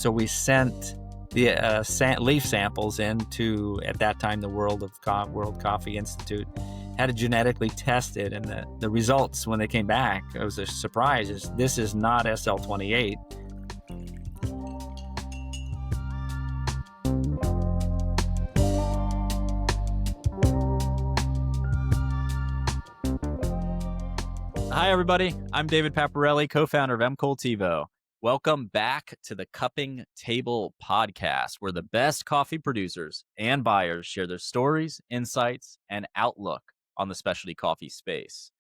So we sent the leaf samples into, at that time, the World Coffee Institute, had it genetically tested, and the results when they came back, it was a surprise. This is not SL-28. Hi, everybody. I'm David Paparelli, co-founder of M-Cultivo. Welcome back to the Cupping Table podcast, where the best coffee producers and buyers share their stories, insights, and outlook on the specialty coffee space.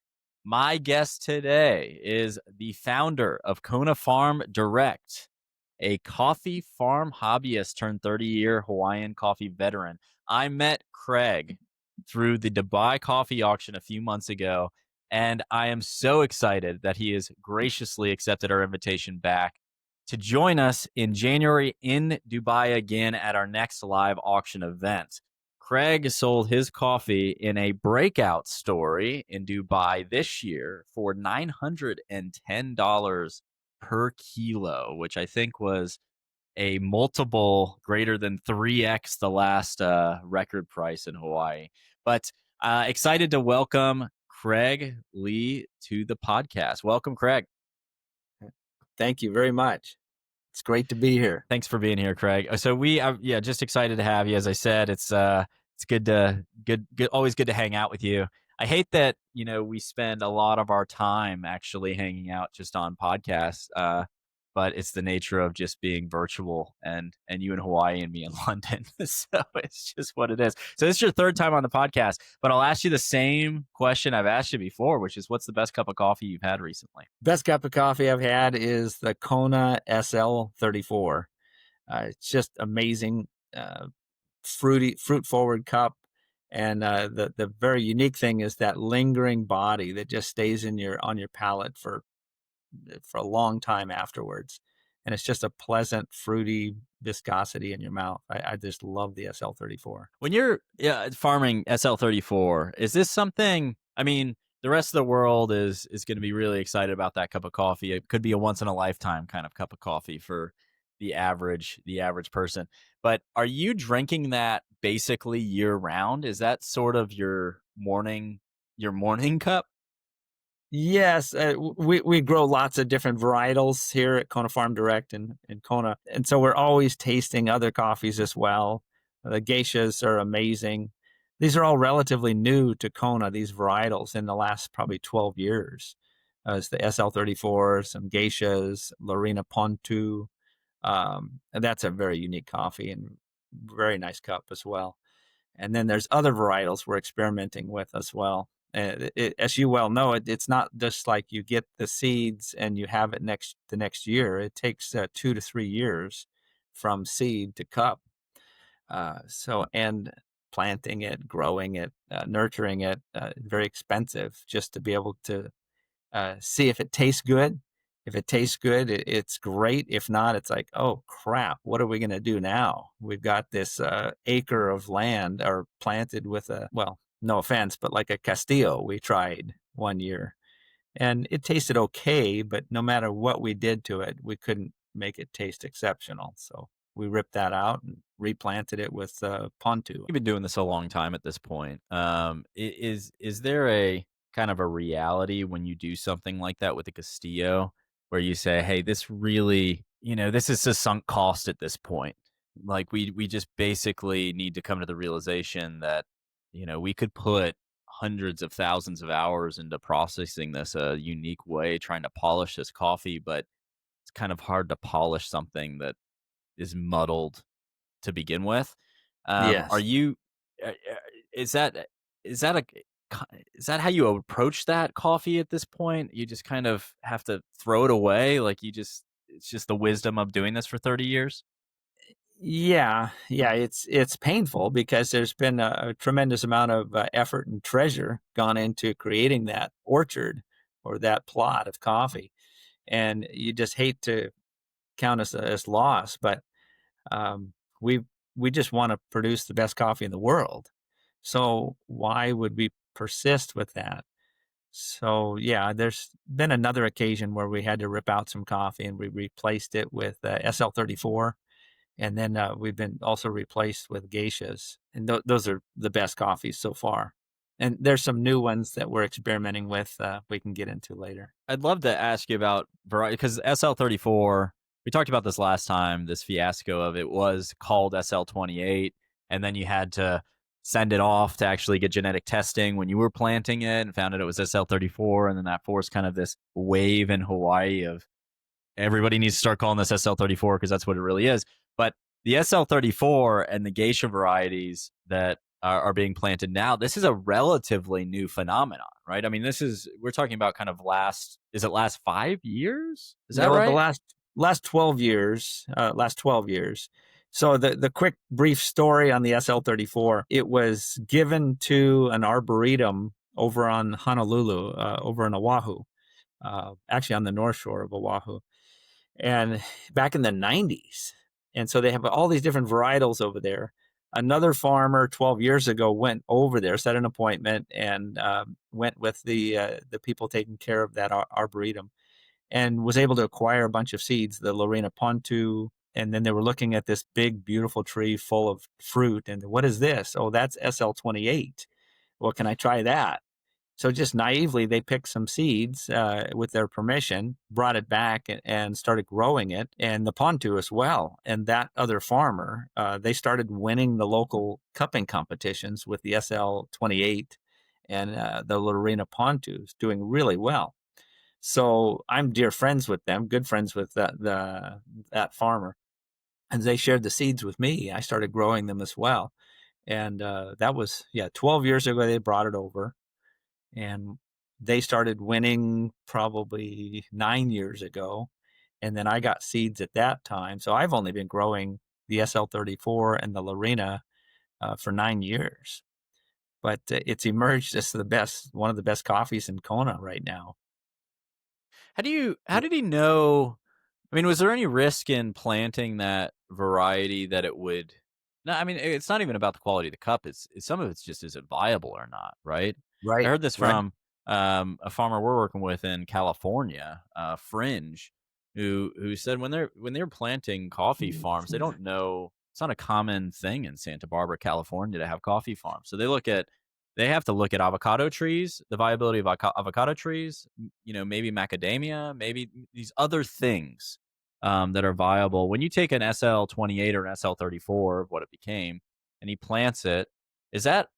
My guest today is the founder of Kona Farm Direct, a coffee farm hobbyist turned 30-year Hawaiian coffee veteran. I met Kraig through the Dubai coffee auction a few months ago, and I am so excited that he has graciously accepted our invitation back to join us in January in Dubai again at our next live auction event. Kraig sold his coffee in a breakout story in Dubai this year for $910 per kilo, which I think was a multiple greater than 3x the last record price in Hawaii. But excited to welcome Kraig Lee to the podcast. Welcome, Kraig. Thank you very much. It's great to be here. Thanks for being here, Kraig. So we are just excited to have you. As I said, it's good, always good to hang out with you. I hate that, we spend a lot of our time actually hanging out just on podcasts, but it's the nature of just being virtual, and you in Hawaii and me in London. So it's just what it is. So this is your third time on the podcast, but I'll ask you the same question I've asked you before, which is, what's the best cup of coffee you've had recently? Best cup of coffee I've had is the Kona SL-34. It's just amazing, fruit forward cup. And the very unique thing is that lingering body that just stays on your palate for a long time afterwards. And it's just a pleasant, fruity viscosity in your mouth. I just love the SL-34. When you're farming SL-34, is this something, the rest of the world is going to be really excited about that cup of coffee. It could be a once in a lifetime kind of cup of coffee for the average person. But are you drinking that basically year round? Is that sort of your morning cup? Yes, we grow lots of different varietals here at Kona Farm Direct in Kona. And so we're always tasting other coffees as well. The geishas are amazing. These are all relatively new to Kona, these varietals, in the last probably 12 years. It's the SL-34, some geishas, Lorena Pontu. And that's a very unique coffee and very nice cup as well. And then there's other varietals we're experimenting with as well. As you well know, it's not just like you get the seeds and you have it the next year. It takes 2 to 3 years from seed to cup. And planting it, growing it, nurturing it, very expensive just to be able to see if it tastes good. If it tastes good, it's great. If not, it's like, oh crap, what are we going to do now? We've got this acre of land or planted with no offense, but like a Castillo we tried one year. And it tasted okay, but no matter what we did to it, we couldn't make it taste exceptional. So we ripped that out and replanted it with Pontu. You've been doing this a long time at this point. Is there a kind of a reality when you do something like that with a Castillo, where you say, hey, this really, this is a sunk cost at this point? Like we just basically need to come to the realization that, we could put hundreds of thousands of hours into processing this a unique way, trying to polish this coffee, but it's kind of hard to polish something that is muddled to begin with. Yes. Are you? Is that how you approach that coffee at this point? You just kind of have to throw it away, like it's just the wisdom of doing this for 30 years. Yeah, it's painful because there's been a tremendous amount of effort and treasure gone into creating that orchard or that plot of coffee, and you just hate to count us as loss. But we just want to produce the best coffee in the world, so why would we persist with that? So yeah, there's been another occasion where we had to rip out some coffee and we replaced it with SL-34, and then we've been also replaced with geishas, and those are the best coffees so far. And there's some new ones that we're experimenting with. We can get into later. I'd love to ask you about variety because SL-34. We talked about this last time. This fiasco of it was called SL-28, and then you had to send it off to actually get genetic testing when you were planting it, and found out it was SL-34, and then that forced kind of this wave in Hawaii of everybody needs to start calling this SL-34 because that's what it really is. But the SL-34 and the geisha varieties that are being planted now, this is a relatively new phenomenon, right? I mean, we're talking about kind of last 5 years? Is that No, the right? last 12 years, last 12 years. So the quick brief story on the SL-34, it was given to an arboretum over on Honolulu, over in Oahu, actually on the north shore of Oahu, and back in the 90s. And so they have all these different varietals over there. Another farmer 12 years ago went over there, set an appointment, and went with the people taking care of that arboretum, and was able to acquire a bunch of seeds, the Lorena Pontu. And then they were looking at this big, beautiful tree full of fruit. And what is this? Oh, that's SL-28. Well, can I try that? So just naively, they picked some seeds with their permission, brought it back and started growing it, and the Pontu as well. And that other farmer, they started winning the local cupping competitions with the SL-28 and the Lorena Pontus, doing really well. So I'm dear friends with them, good friends with that farmer, and they shared the seeds with me. I started growing them as well, and that was 12 years ago. They brought it over, and they started winning probably 9 years ago, and then I got seeds at that time. So I've only been growing the SL-34 and the Lorena for 9 years, but it's emerged as one of the best coffees in Kona right now. How did he know? I mean, was there any risk in planting that variety that it would? No, I mean, it's not even about the quality of the cup. It's some of it's just, is it viable or not, right? I Right, heard this right. from a farmer we're working with in California, Fringe, who said when they're planting coffee farms, they don't know, it's not a common thing in Santa Barbara, California, to have coffee farms. So they have to look at avocado trees, the viability of avocado trees, maybe macadamia, maybe these other things that are viable. When you take an SL-28 or an SL-34, what it became, and he plants it, is that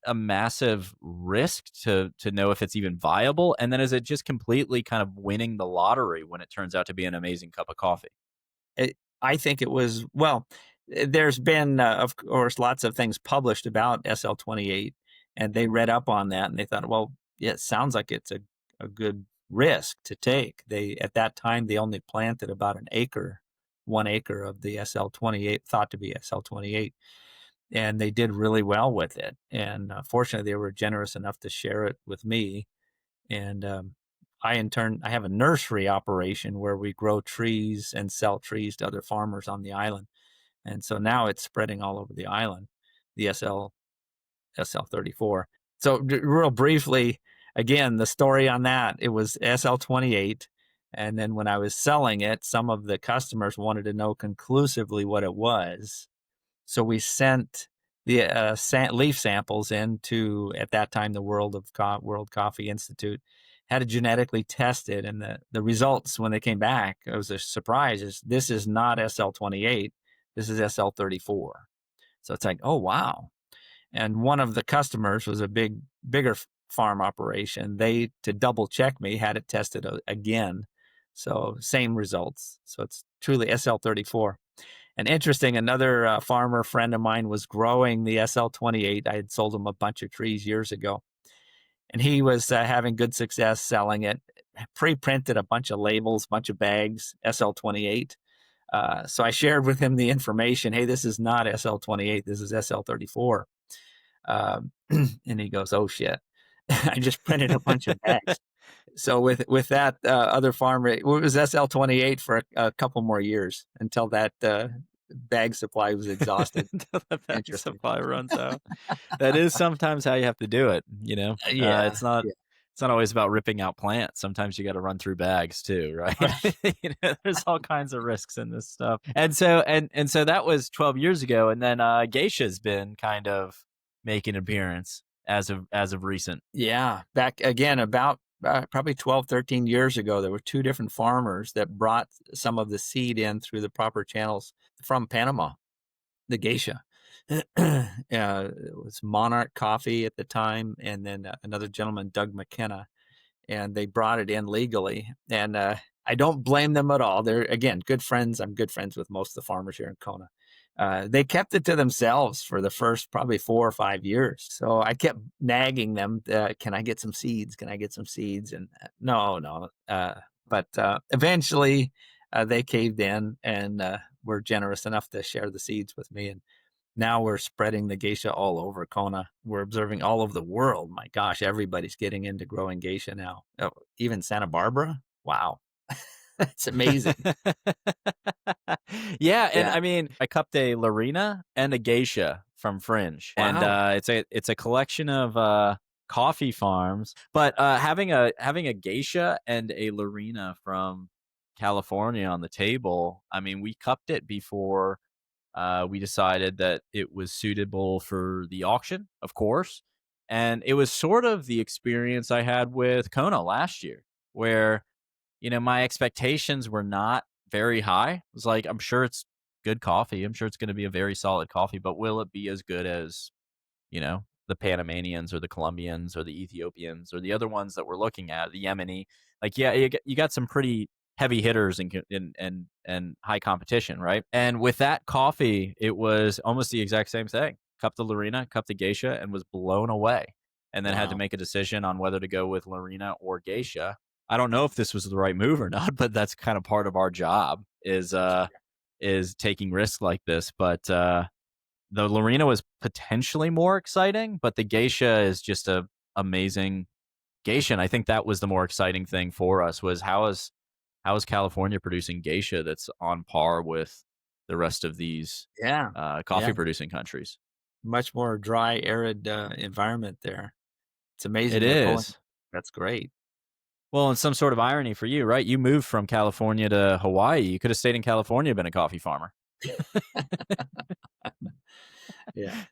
a massive risk to know if it's even viable? And then is it just completely kind of winning the lottery when it turns out to be an amazing cup of coffee? I think it was, well, there's been, of course, lots of things published about SL-28, and they read up on that and they thought, well, yeah, it sounds like it's a good risk to take. At that time, they only planted about 1 acre of the SL-28, thought to be SL-28, and they did really well with it. And fortunately, they were generous enough to share it with me. And I, in turn, I have a nursery operation where we grow trees and sell trees to other farmers on the island. And so now it's spreading all over the island, the SL-34. So real briefly, again, the story on that, it was SL-28. And then when I was selling it, some of the customers wanted to know conclusively what it was. So we sent the leaf samples into, at that time, the World Coffee Institute, had it genetically tested, and the results when they came back, it was a surprise. This is not SL-28, this is SL-34. So it's like, oh wow! And one of the customers was a bigger farm operation. They, to double check me, had it tested again. So same results. So it's truly SL-34. And interesting, another farmer friend of mine was growing the SL-28. I had sold him a bunch of trees years ago, and he was having good success selling it. Pre-printed a bunch of labels, bunch of bags, SL-28. So I shared with him the information. Hey, this is not SL-28. This is SL-34. And he goes, "Oh shit! I just printed a bunch of bags." So with that other farmer, it was SL-28 for a couple more years until that bag supply was exhausted. Until the bag Interesting. supply runs out. That is sometimes how you have to do it. Yeah, It's not yeah. It's not always about ripping out plants. Sometimes you got to run through bags too, right? Right. There's all kinds of risks in this stuff. And so that was 12 years ago, and then geisha's been kind of making an appearance as of recent. Yeah, back again about probably 12, 13 years ago, there were two different farmers that brought some of the seed in through the proper channels from Panama, the geisha. It was Monarch Coffee at the time, and then another gentleman, Doug McKenna, and they brought it in legally. And I don't blame them at all. They're, again, good friends. I'm good friends with most of the farmers here in Kona. They kept it to themselves for the first probably 4 or 5 years. So I kept nagging them, can I get some seeds? Can I get some seeds? And no, no. But eventually they caved in and were generous enough to share the seeds with me. And now we're spreading the geisha all over Kona. We're observing all over the world. My gosh, everybody's getting into growing geisha now. Oh, even Santa Barbara. Wow, that's amazing. Yeah, and Yeah. I mean, I cupped a Lorena and a geisha from Fringe, and Wow. it's a collection of coffee farms. But having a geisha and a Lorena from California on the table, I mean, we cupped it before we decided that it was suitable for the auction, of course. And it was sort of the experience I had with Kona last year, where, my expectations were not very high. It was like, I'm sure it's good coffee. I'm sure it's going to be a very solid coffee, but will it be as good as, the Panamanians or the Colombians or the Ethiopians or the other ones that we're looking at, the Yemeni? Like, yeah, you got some pretty heavy hitters and high competition, right? And with that coffee, it was almost the exact same thing. Cup the Lorena, cup the Geisha, and was blown away. And then had to Wow. make a decision on whether to go with Lorena or Geisha. I don't know if this was the right move or not, but that's kind of part of our job is taking risks like this. But the Lorena was potentially more exciting, but the Geisha is just a amazing geisha. And I think that was the more exciting thing for us was how is California producing geisha that's on par with the rest of these Yeah. coffee Yeah. producing countries? Much more dry, arid environment there. It's It amazing they're pulling. is. That's great. Well, and some sort of irony for you, right? You moved from California to Hawaii. You could have stayed in California, been a coffee farmer. Yeah.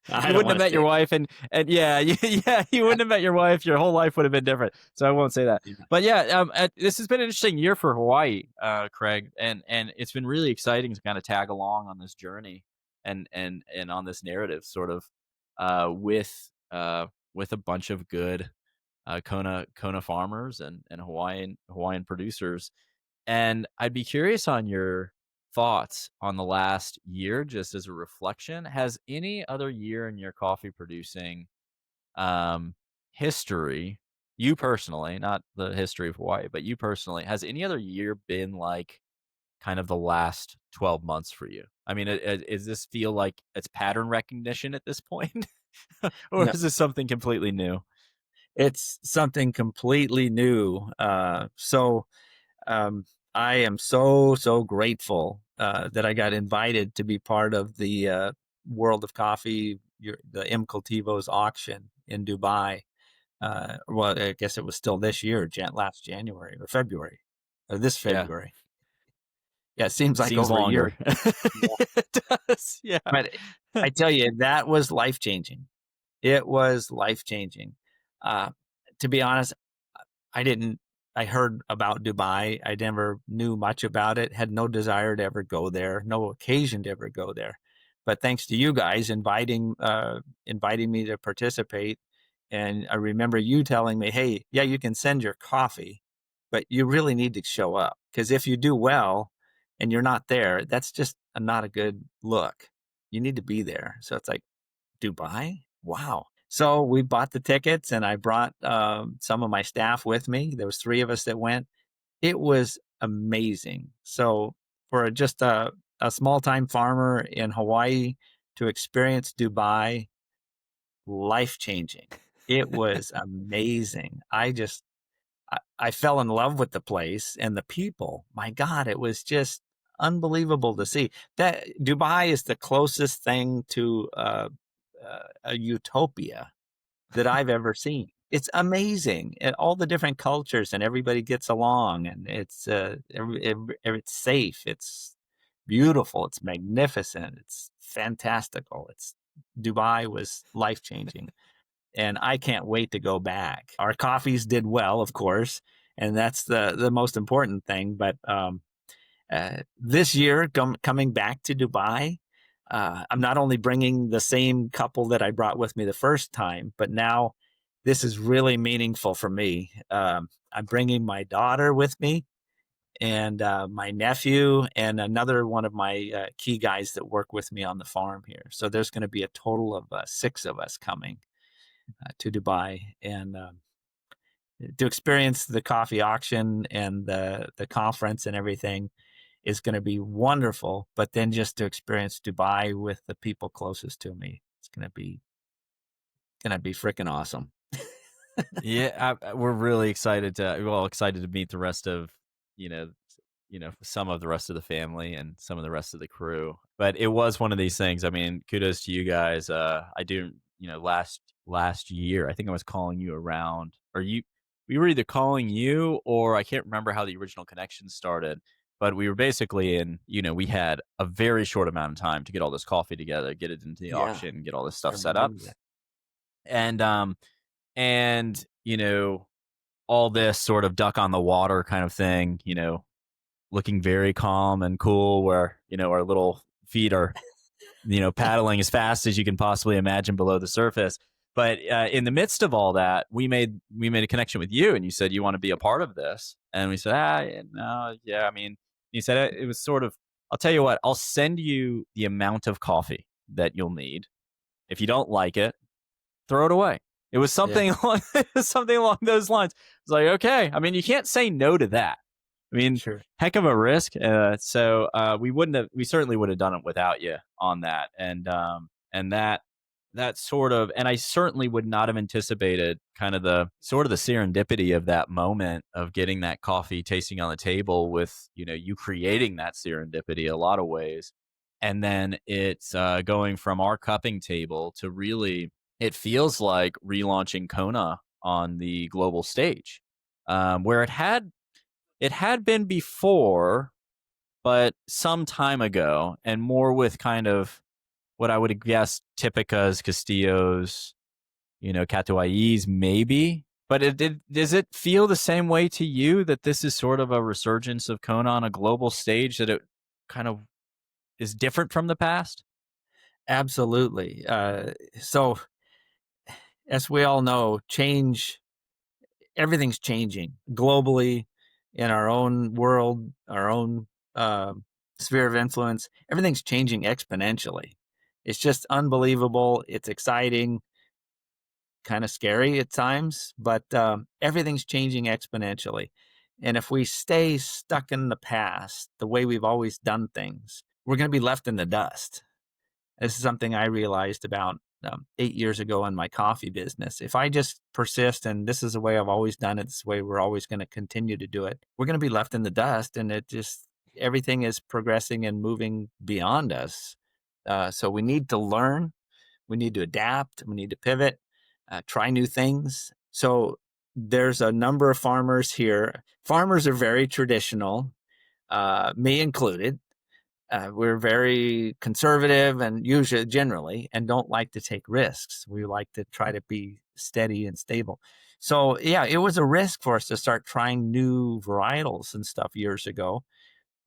I You don't wouldn't want have to met your stay. wife, and yeah, yeah, you wouldn't have met your wife. Your whole life would have been different. So I won't say that. Yeah. But yeah, this has been an interesting year for Hawaii, Kraig, and it's been really exciting to kind of tag along on this journey and on this narrative, sort of, with a bunch of good Kona farmers and Hawaiian producers. And I'd be curious on your thoughts on the last year, just as a reflection. Has any other year in your coffee producing um, history, you personally, not the history of Hawaii, but you personally, has any other year been like kind of the last 12 months for you? I mean, does this feel like it's pattern recognition at this point? Or No, is this something completely new? it's something completely new. Um, I am so grateful that I got invited to be part of the World of Coffee, the M-Cultivo's auction in Dubai. Well, I guess it was still this year, last January or February, or this Yeah. February. Yeah, it seems like Seems over a year. longer. It does, yeah. But I tell you, that was life changing. It was life changing. Uh, to be honest, I didn't. I heard about Dubai. I never knew much about it. Had no desire to ever go there. No occasion to ever go there. But thanks to you guys inviting me to participate, and I remember you telling me, "Hey, yeah, you can send your coffee, but you really need to show up because if you do well and you're not there, that's just not a good look. You need to be there." So it's like Dubai? Wow. So we bought the tickets and I brought some of my staff with me. There was three of us that went. It was amazing. So for just a small time farmer in Hawaii to experience Dubai, life changing. It was amazing. I fell in love with the place and the people. My God, it was just unbelievable to see. That Dubai is the closest thing to a utopia that I've ever seen. it's amazing, and all the different cultures, and everybody gets along, and it's safe, it's beautiful, it's magnificent, it's fantastical. It's Dubai was life changing, and I can't wait to go back. Our coffees did well, of course, and that's the most important thing. But this year, coming back to Dubai, I'm not only bringing the same couple that I brought with me the first time, but now this is really meaningful for me. I'm bringing my daughter with me, and my nephew, and another one of my key guys that work with me on the farm here. So there's going to be a total of 6 of us coming to Dubai, and to experience the coffee auction and the conference and everything is going to be wonderful. But then just to experience Dubai with the people closest to me, it's going to be freaking awesome. Yeah, we're really excited excited to meet the rest of, you know, some of the rest of the family and some of the rest of the crew. But it was one of these things. I mean, kudos to you guys. I do, last year, I think I was calling you around, or we were either calling you, or I can't remember how the original connection started. But we were basically we had a very short amount of time to get all this coffee together, get it into the Yeah, auction, get all this I stuff set up. remember that. And all this sort of duck on the water kind of thing, looking very calm and cool, where, our little feet are, paddling as fast as you can possibly imagine below the surface. But in the midst of all that, we made a connection with you, and you said you want to be a part of this. And we said, yeah, no, yeah. I mean, you said it was sort of, I'll tell you what, I'll send you the amount of coffee that you'll need. If you don't like it, throw it away. It was Yeah, something along something along those lines. It's like, okay. I mean, you can't say no to that. I mean, sure. heck of a risk. So we certainly would have done it without you on that. And that sort of, and I certainly would not have anticipated kind of the sort of the serendipity of that moment of getting that coffee tasting on the table with, you creating that serendipity a lot of ways. And then it's going from our cupping table to really, it feels like relaunching Kona on the global stage, where it had been before, but some time ago, and more with kind of what I would guess Typicas, Castillos, Catuais, maybe. But does it feel the same way to you, that this is sort of a resurgence of Kona on a global stage, that it kind of is different from the past? Absolutely. So as we all know, everything's changing globally, in our own world, our own sphere of influence. Everything's changing exponentially. It's just unbelievable. It's exciting, kind of scary at times, but everything's changing exponentially. And if we stay stuck in the past, the way we've always done things, we're going to be left in the dust. This is something I realized about 8 years ago in my coffee business. If I just persist and this is the way I've always done it, this is the way we're always going to continue to do it, we're going to be left in the dust, and everything is progressing and moving beyond us. So we need to learn, we need to adapt, we need to pivot, try new things. So there's a number of farmers here. Farmers are very traditional, me included. We're very conservative, and usually generally, and don't like to take risks. We like to try to be steady and stable. So yeah, it was a risk for us to start trying new varietals and stuff years ago.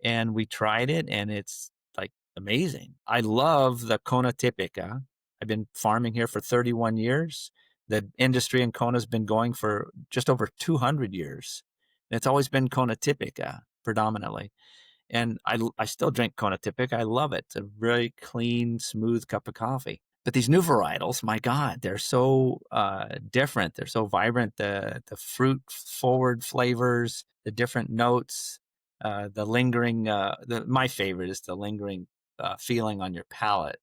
And we tried it, and it's like amazing. I love the Kona Typica. I've been farming here for 31 years. The industry in Kona has been going for just over 200 years. It's always been Kona Typica predominantly. And I still drink Kona Typic. I love it. It's a very clean, smooth cup of coffee. But these new varietals, my God, they're so different. They're so vibrant. The fruit forward flavors, the different notes, the lingering. My favorite is the lingering feeling on your palate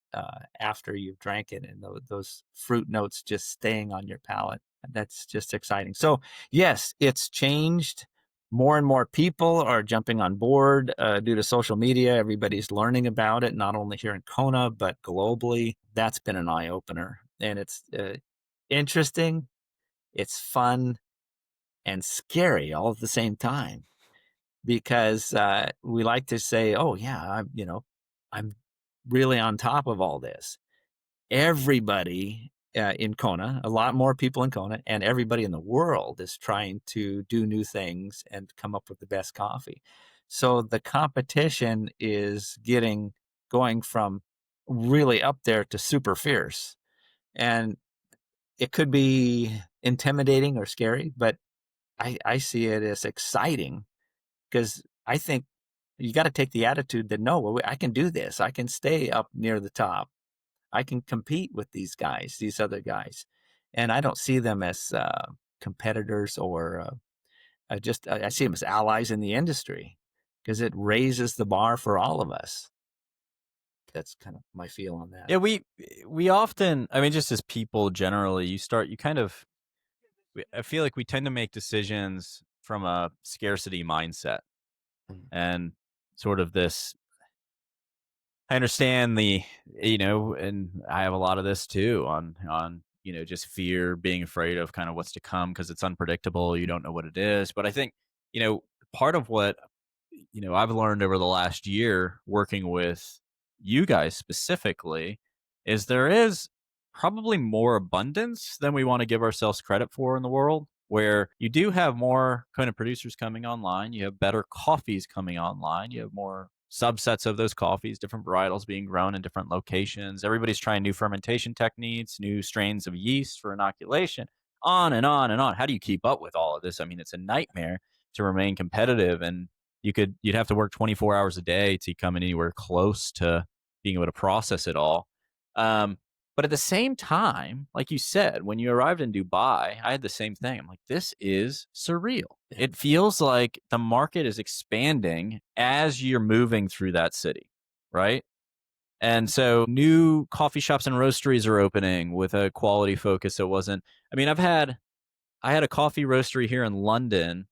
after you've drank it, and those fruit notes just staying on your palate. That's just exciting. So yes, it's changed. More and more people are jumping on board due to social media. Everybody's learning about it, not only here in Kona, but globally. That's been an eye opener. And it's interesting, It's fun and scary all at the same time because we like to say, "Oh yeah, I'm really on top of all this." Everybody in Kona, a lot more people in Kona, and everybody in the world is trying to do new things and come up with the best coffee. So the competition is going from really up there to super fierce. And it could be intimidating or scary, but I see it as exciting because I think you got to take the attitude that no, well, I can do this. I can stay up near the top. I can compete with these guys, these other guys, and I don't see them as competitors or I see them as allies in the industry because it raises the bar for all of us. That's kind of my feel on that. Yeah, we often, I mean, just as people generally, you kind of, I feel like we tend to make decisions from a scarcity mindset Mm. and sort of this. I understand and I have a lot of this too on just fear, being afraid of kind of what's to come because it's unpredictable. You don't know what it is, but I think you know part of what I've learned over the last year working with you guys specifically is there is probably more abundance than we want to give ourselves credit for in the world. Where you do have more kind of producers coming online, you have better coffees coming online, you have more subsets of those coffees, different varietals being grown in different locations. Everybody's trying new fermentation techniques, new strains of yeast for inoculation, on and on and on. How do you keep up with all of this? I mean, it's a nightmare to remain competitive, and you'd have to work 24 hours a day to come anywhere close to being able to process it all. Um, but at the same time, like you said, when you arrived in Dubai, I had the same thing. I'm like, this is surreal. Yeah. It feels like the market is expanding as you're moving through that city, right? And so new coffee shops and roasteries are opening with a quality focus. It wasn't, I mean, I had a coffee roastery here in London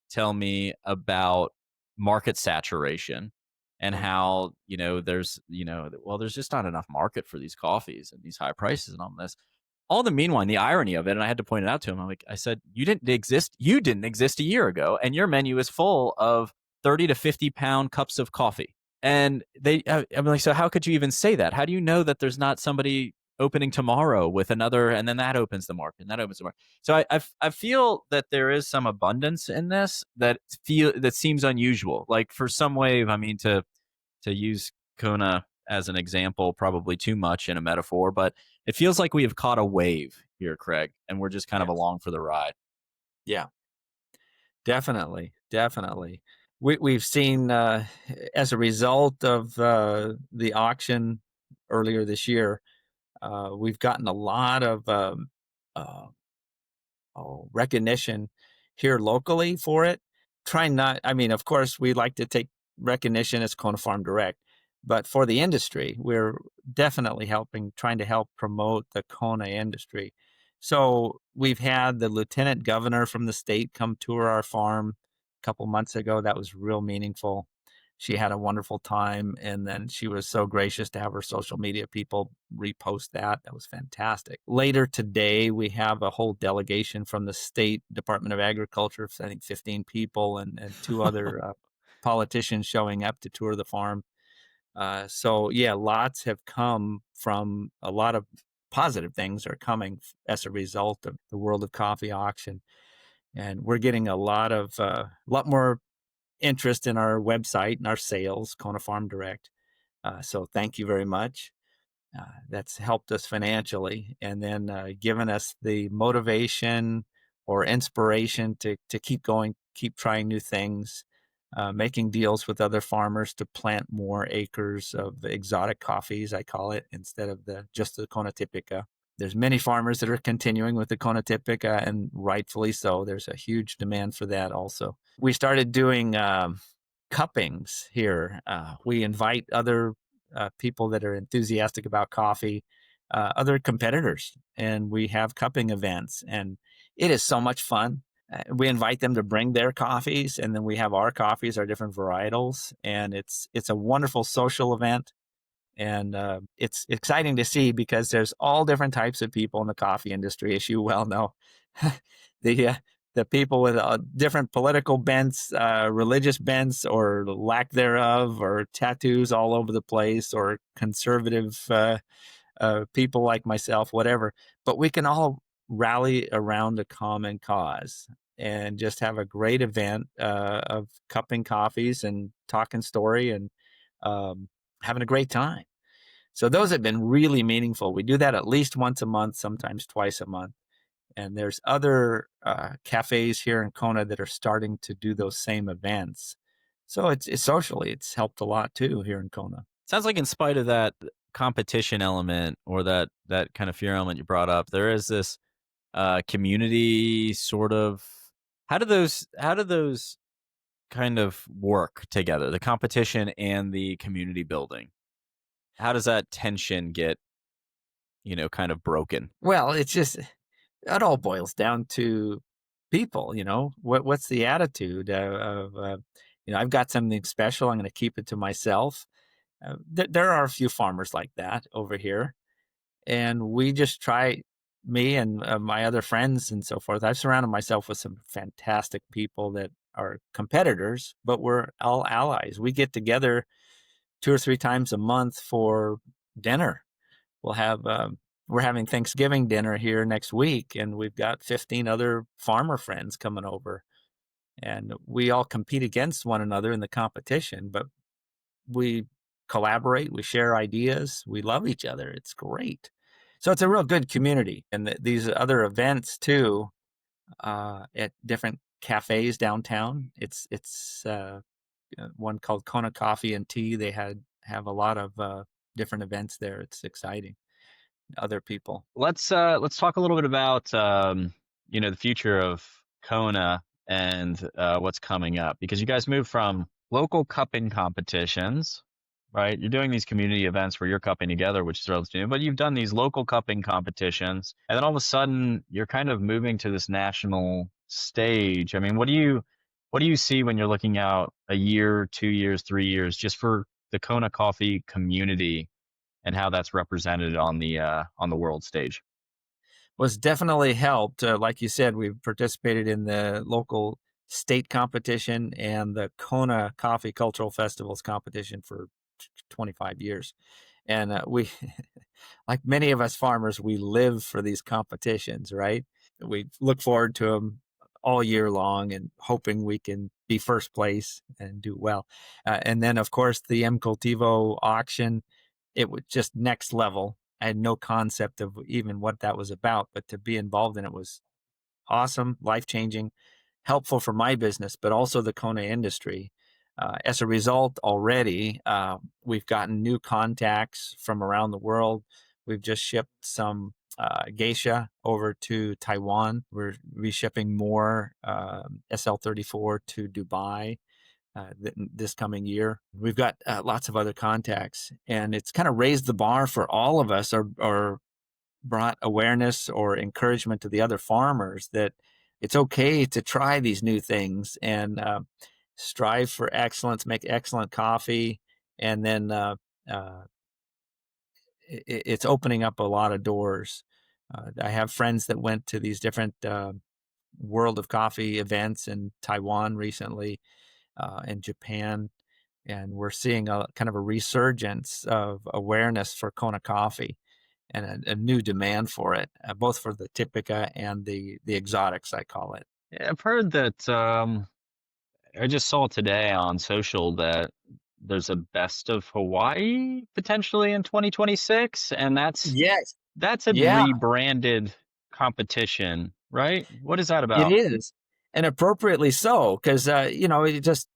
tell me about market saturation and Oh, how, there's just not enough market for these coffees and these high prices and all this. All the meanwhile, the irony of it, and I had to point it out to him. I said, you didn't exist a year ago, and your menu is full of 30 to 50 pound cups of coffee. And I'm like, so how could you even say that? How do you know that there's not somebody opening tomorrow with another, and then that opens the market, and that opens the market. So I feel that there is some abundance in this that seems unusual. Like for some wave, I mean, to use Kona as an example, probably too much in a metaphor, but it feels like we have caught a wave here, Kraig, and we're just kind of yes. along for the ride. Yeah, definitely, definitely. We've seen as a result of the auction earlier this year, we've gotten a lot of uh, recognition here locally for it. Trying not, I mean, of course, we like to take recognition as Kona Farm Direct, but for the industry, we're definitely trying to help promote the Kona industry. So we've had the lieutenant governor from the state come tour our farm a couple months ago. That was real meaningful. She had a wonderful time, and then she was so gracious to have her social media people repost that. That was fantastic. Later today, we have a whole delegation from the state Department of Agriculture, I think 15 people, and two other politicians showing up to tour the farm. So yeah, lots have come from a lot of positive things are coming as a result of the World of Coffee auction, and we're getting a lot more interest in our website and our sales, Kona Farm Direct. So thank you very much. That's helped us financially, and then given us the motivation or inspiration to keep going, keep trying new things, making deals with other farmers to plant more acres of exotic coffees, I call it, instead of just the Kona Typica. There's many farmers that are continuing with the Kona Typica, and rightfully so. There's a huge demand for that also. We started doing cuppings here. We invite other people that are enthusiastic about coffee, other competitors, and we have cupping events, and it is so much fun. We invite them to bring their coffees, and then we have our coffees, our different varietals, and it's a wonderful social event. And it's exciting to see because there's all different types of people in the coffee industry, as you well know. the uh, the people with different political bents, religious bents, or lack thereof, or tattoos all over the place, or conservative people like myself, whatever. But we can all rally around a common cause and just have a great event of cupping coffees and talking story and um, having a great time. So those have been really meaningful. We do that at least once a month, sometimes twice a month. And there's other cafes here in Kona that are starting to do those same events. So it's socially, it's helped a lot too here in Kona. Sounds like in spite of that competition element or that kind of fear element you brought up, there is this community sort of. How do those kind of work together? The competition and the community building. How does that tension get, kind of broken? Well, it's just it all boils down to people. What's the attitude I've got something special. I'm going to keep it to myself. There are a few farmers like that over here, and we just try. Me and my other friends and so forth. I've surrounded myself with some fantastic people that are competitors, but we're all allies. We get together 2 or 3 times a month for dinner. We'll have we're having Thanksgiving dinner here next week, and we've got 15 other farmer friends coming over, and we all compete against one another in the competition, but we collaborate, we share ideas, we love each other. It's great. So it's a real good community, and these other events too at different cafes downtown. It's one called Kona Coffee and Tea. They have a lot of different events there. It's exciting. Other people. Let's talk a little bit about the future of Kona and what's coming up, because you guys moved from local cupping competitions, right? You're doing these community events where you're cupping together, which is relatively new, but you've done these local cupping competitions, and then all of a sudden you're kind of moving to this national stage. I mean, what do you see when you're looking out a year, 2 years, 3 years, just for the Kona coffee community and how that's represented on the world stage? Was definitely helped. Like you said, we've participated in the local state competition and the Kona Coffee Cultural Festivals competition for 25 years. And we, like many of us farmers, we live for these competitions, right? We look forward to them all year long and hoping we can be first place and do well. And then, of course, the M-Cultivo auction, it was just next level. I had no concept of even what that was about, but to be involved in it was awesome, life changing, helpful for my business, but also the Kona industry. As a result, already we've gotten new contacts from around the world. We've just shipped some geisha over to Taiwan. We're reshipping more SL-34 to Dubai this coming year. We've got lots of other contacts, and it's kind of raised the bar for all of us, or brought awareness or encouragement to the other farmers that it's okay to try these new things and strive for excellence, make excellent coffee, and then uh, it's opening up a lot of doors. I have friends that went to these different World of Coffee events in Taiwan recently, in Japan, and we're seeing a kind of a resurgence of awareness for Kona coffee and a new demand for it, both for the Typica and the exotics, I call it. Yeah, I've heard that. I just saw today on social that there's a best of Hawaii potentially in 2026, and Yes. that's a Yeah, rebranded competition, right? What is that it about? is, and appropriately so, because it just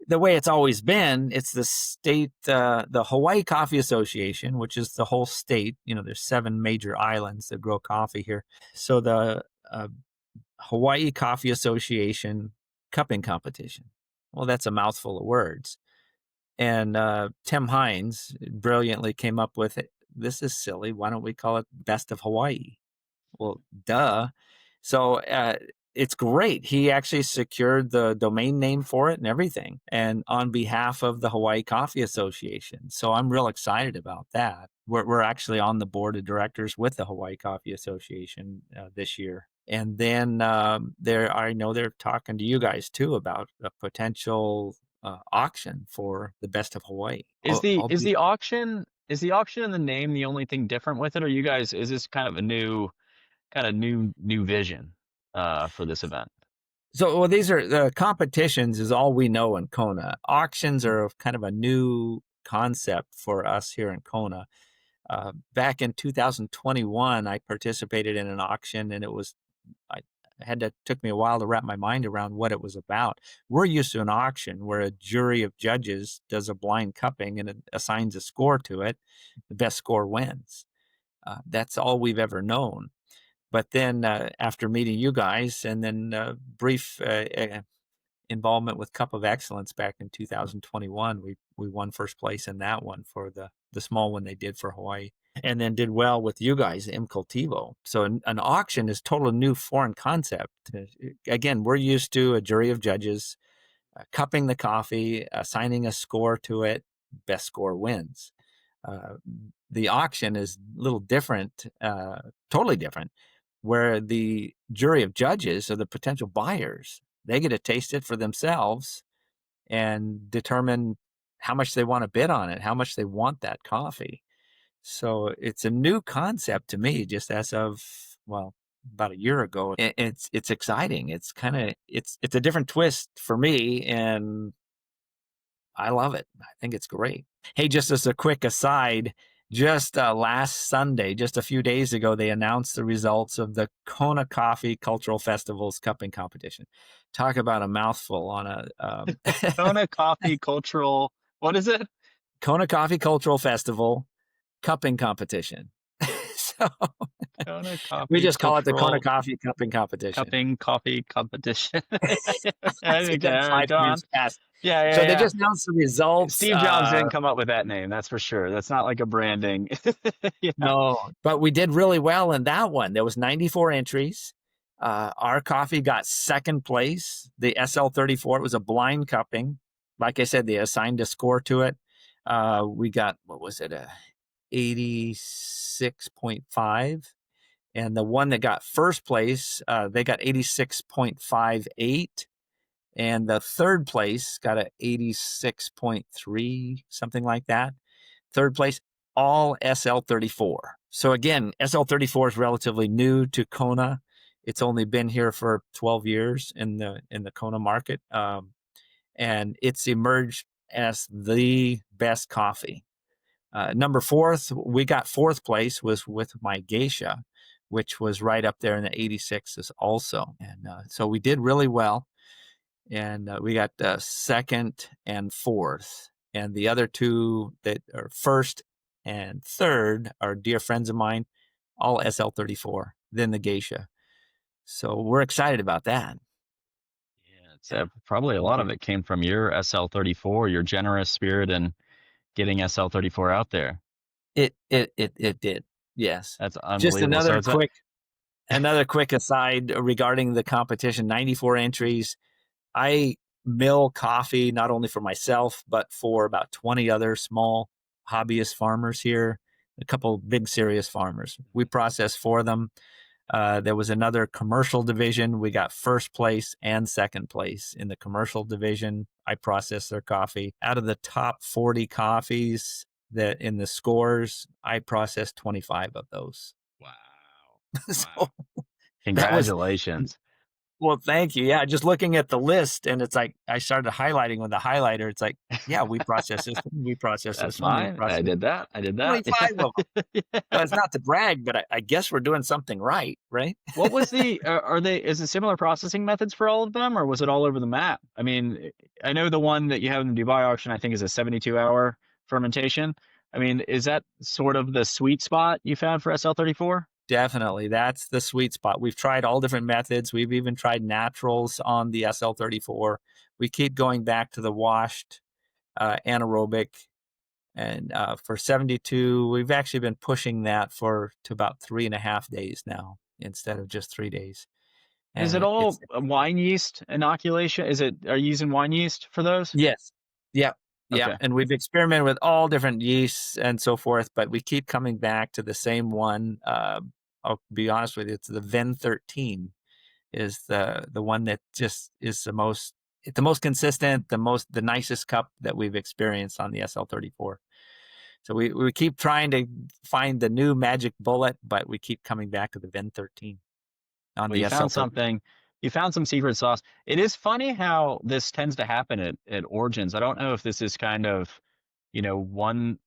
the way it's always been. It's the state, the Hawaii Coffee Association, which is the whole state. There's 7 major islands that grow coffee here. So the uh, Hawaii Coffee Association cupping competition. Well, that's a mouthful of words. And Tim Hines brilliantly came up with it. This is silly. Why don't we call it Best of Hawaii? Well, duh. So it's great. He actually secured the domain name for it and everything, and on behalf of the Hawaii Coffee Association. So I'm real excited about that. We're actually on the board of directors with the Hawaii Coffee Association this year. And then I know they're talking to you guys too about a potential auction for the best of Hawaii. Is the auction and the name the only thing different with it, or you guys is this kind of a new vision for this event? So, well, these are the competitions is all we know in Kona. Auctions are kind of a new concept for us here in Kona. Back in 2021, I participated in an auction, and I took me a while to wrap my mind around what it was about. We're used to an auction where a jury of judges does a blind cupping and it assigns a score to it. The best score wins. That's all we've ever known. But then after meeting you guys and then brief involvement with Cup of Excellence back in 2021, we won first place in that one for the small one they did for Hawaii, and then did well with you guys, M-Cultivo. So an auction is totally new foreign concept. Again, we're used to a jury of judges cupping the coffee, assigning a score to it. Best score wins. The auction is a little different, totally different, where the jury of judges are the potential buyers. They get to taste it for themselves and determine how much they want to bid on it, how much they want that coffee. So it's a new concept to me, just as of, well, about a year ago. It's exciting. It's a different twist for me, and I love it. I think it's great. Hey, just as a quick aside, just last Sunday, just a few days ago, they announced the results of the Kona Coffee Cultural Festival's cupping competition. Talk about a mouthful on a Kona Coffee Cultural, what is it? Kona Coffee Cultural Festival cupping competition. So Kona we Coffee just call it the Kona Cultural Coffee Cupping Competition. Cupping Coffee Competition. I think Okay, that all right, 5 go on. minutes past. Yeah, yeah, So they yeah. just announced the results. Steve Jobs didn't come up with that name, that's for sure. That's not like a branding. Yeah. No, but we did really well in that one. There was 94 entries. Our coffee got second place. The SL-34, it was a blind cupping. Like I said, they assigned a score to it. We got, what was it, 86.5. And the one that got first place, they got 86.58. And the third place got a 86.3, something like that. Third place, all SL-34. So again, SL-34 is relatively new to Kona. It's only been here for 12 years in the Kona market, and it's emerged as the best coffee. Number fourth, we got fourth place was with my geisha, which was right up there in the 86s also, and so we did really well. And we got second and fourth. And the other two that are first and third are dear friends of mine, all SL-34, then the geisha. So we're excited about that. Yeah, it's probably a lot of it came from your SL-34, your generous spirit and getting SL-34 out there. It did. Yes. That's Just unbelievable. So it's a another quick aside regarding the competition, 94 entries. I mill coffee not only for myself, but for about 20 other small hobbyist farmers here, a couple big serious farmers. We process for them. There was another commercial division. We got first place and second place in the commercial division. I processed their coffee. Out of the top 40 coffees that in the scores, I processed 25 of those. wow. So Wow. that was Congratulations. Well, thank you. Yeah, just looking at the list, and it's like I started highlighting with the highlighter. It's like, yeah, we process this one, we process That's this one, we fine. I process did that. I did that. 25 of them. Yeah. So it's not to brag, but I guess we're doing something right, right? What was the is it similar processing methods for all of them, or was it all over the map? I mean, I know the one that you have in the Dubai auction, I think, is a 72-hour fermentation. I mean, is that sort of the sweet spot you found for SL-34? Definitely. That's the sweet spot. We've tried all different methods. We've even tried naturals on the SL-34. We keep going back to the washed anaerobic. And for 72, we've actually been pushing that to about 3.5 days now instead of just 3 days. Is it and all it's wine yeast inoculation? Are you using wine yeast for those? yes. Yep. Yep, Okay. and we've experimented with all different yeasts and so forth, but we keep coming back to the same one. I'll be honest with you, it's the Ven 13 is the one that just is the most consistent, the nicest cup that we've experienced on the SL-34. So we keep trying to find the new magic bullet, but we keep coming back to the Ven 13 on Well, the you found SL-34. something. You found some secret sauce. It is funny how this tends to happen at Origins. I don't know if this is kind of, one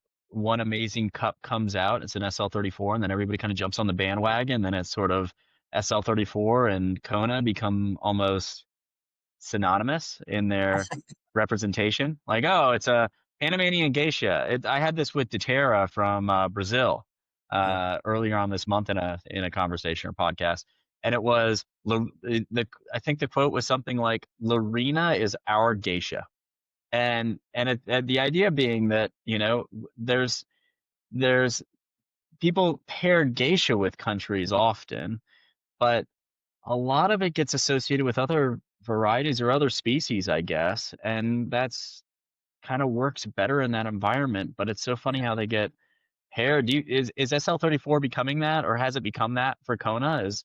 amazing cup comes out, it's an SL-34, and then everybody kind of jumps on the bandwagon. Then it's sort of SL-34 and Kona become almost synonymous in their representation. Like, oh, it's a Panamanian geisha. I had this with Deterra from Brazil Yeah. earlier on this month in a conversation or podcast, and it was I think the quote was something like "Lorena is our geisha," and the idea being that there's people pair geisha with countries often, but a lot of it gets associated with other varieties or other species, I guess, and that's kind of works better in that environment. But it's so funny how they get paired. Is SL-34 becoming that, or has it become that for Kona? Is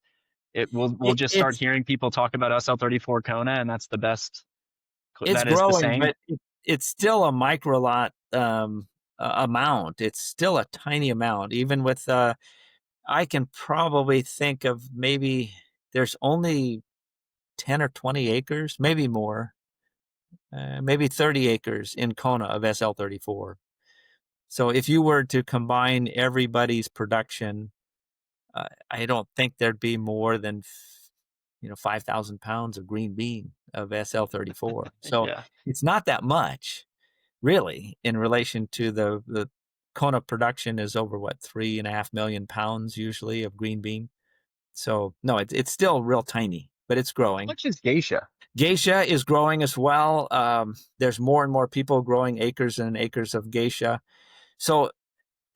it we'll just start It's hearing people talk about SL-34 Kona, and that's the best. it's That is the growing, same. but it's still a micro lot amount. It's still a tiny amount, even with I can probably think of maybe there's only 10 or 20 acres, maybe more, maybe 30 acres in Kona of SL-34. So if you were to combine everybody's production, I don't think there'd be more than 5,000 pounds of green bean of SL-34. So Yeah. it's not that much, really, in relation to the Kona production is over what 3.5 million pounds usually of green bean. So no, it's still real tiny, but it's How growing. much is geisha? Geisha is growing as well. There's more and more people growing acres and acres of geisha. So